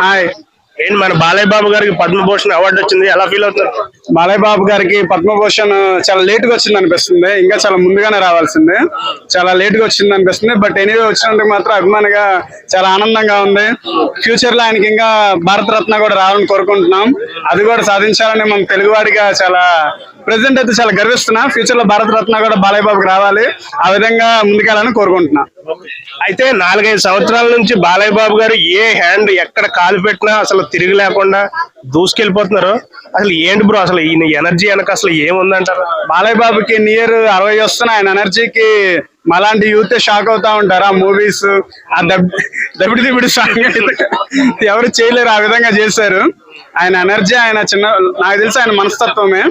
Hi. ఏంటి మన బాలయ్య బాబు గారికి పద్మభూషణ్ అవార్డు వచ్చింది, ఎలా ఫీల్ అవుతున్నారు? బాలయ్య బాబు గారికి పద్మభూషణ్ చాలా లేట్ గా వచ్చింది అనిపిస్తుంది. ఇంకా చాలా ముందుగానే రావాల్సింది, చాలా లేట్ గా వచ్చింది అనిపిస్తుంది. బట్ ఎనీవే వచ్చినందుకు మాత్రం అభిమానిగా చాలా ఆనందంగా ఉంది. ఫ్యూచర్ లో ఆయనకి ఇంకా భారతరత్న కూడా రావాలని కోరుకుంటున్నాం. అది కూడా సాధించాలని మన తెలుగువాడిగా చాలా ప్రెసెంట్ అయితే చాలా గర్విస్తున్నా. ఫ్యూచర్ లో భారతరత్న కూడా బాలయ్య బాబుకి రావాలి, ఆ విధంగా ముందుకెళ్ళాలని కోరుకుంటున్నా. అయితే 4-5 సంవత్సరాల నుంచి బాలయ్య బాబు గారు ఏ హ్యాండ్ ఎక్కడ కాలు పెట్టినా అసలు తిరిగి లేకుండా దూసుకెళ్ళిపోతున్నారు. అసలు ఏంటి బ్రో, అసలు ఈయన ఎనర్జీ వెనక అసలు ఏముందంటారు? బాలయ్య బాబుకి నియర్ 60 వస్తున్నా. ఆయన ఎనర్జీకి మాలాంటి యూత్ షాక్ అవుతా ఉంటారు. ఆ మూవీస్, ఆ దబిడి దిబిడి సాంగ్ ఎవరు చేయలేరు, ఆ విధంగా చేశారు. ఆయన ఎనర్జీ, ఆయన నాకు తెలిసి ఆయన మనస్తత్వమే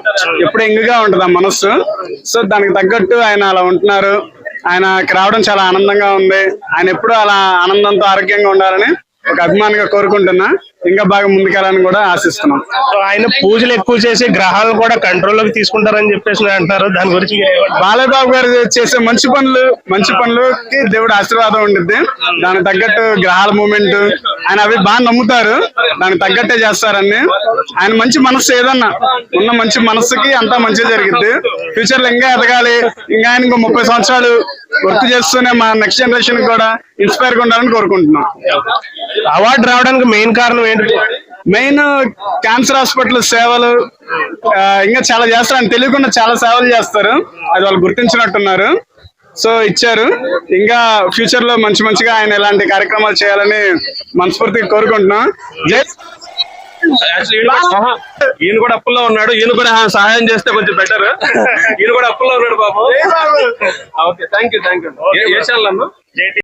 ఎప్పుడు ఎంగుగా ఉంటుంది ఆ మనస్సు. సో దానికి తగ్గట్టు ఆయన అలా ఉంటున్నారు. ఆయనకి రావడం చాలా ఆనందంగా ఉంది. ఆయన ఎప్పుడు అలా ఆనందంతో ఆరోగ్యంగా ఉండాలని ఒక అభిమానిగా కోరుకుంటున్నా. ఇంకా బాగా ముందుకెళ్ళాలని కూడా ఆశిస్తున్నాం. సో ఆయన పూజలు ఎక్కువ చేసి గ్రహాలను కూడా కంట్రోల్లోకి తీసుకుంటారని చెప్పేసి అంటారు. దాని గురించి బాలయ్య బాబు గారు చేసే మంచి పనులకి దేవుడు ఆశీర్వాదం ఉంటుంది. దానికి తగ్గట్టు గ్రహాల మూమెంట్ ఆయన అవి బాగా నమ్ముతారు. దానికి తగ్గట్టే చేస్తారని. ఆయన మంచి మనస్సు, ఏదన్నా ఉన్న మంచి మనస్సుకి అంతా మంచిగా జరిగింది. ఫ్యూచర్ లో ఇంకా ఎదగాలి. ఇంకా ఆయన ఇంకో 30 సంవత్సరాలు వర్క్ చేస్తూనే మా నెక్స్ట్ జనరేషన్ కూడా ఇన్స్పైర్ గా ఉండాలని కోరుకుంటున్నాం. అవార్డు రావడానికి మెయిన్ కారణం ఏంటి? మెయిన్ క్యాన్సర్ హాస్పిటల్ సేవలు ఇంకా చాలా చేస్తారు. ఆయన తెలియకుండా చాలా సేవలు చేస్తారు. అది వాళ్ళు గుర్తించినట్టున్నారు. సో ఇచ్చారు. ఇంకా ఫ్యూచర్ లో మంచిగా ఆయన ఇలాంటి కార్యక్రమాలు చేయాలని మనస్ఫూర్తిగా కోరుకుంటున్నాం. ఈయన కూడా అప్పుల్లో ఉన్నాడు. ఈయన కూడా సహాయం చేస్తే కొంచెం బెటర్. ఈయన కూడా అప్పుల్లో ఉన్నాడు బాబు. Okay, thank you. ఏ ఛానల్ అన్నా?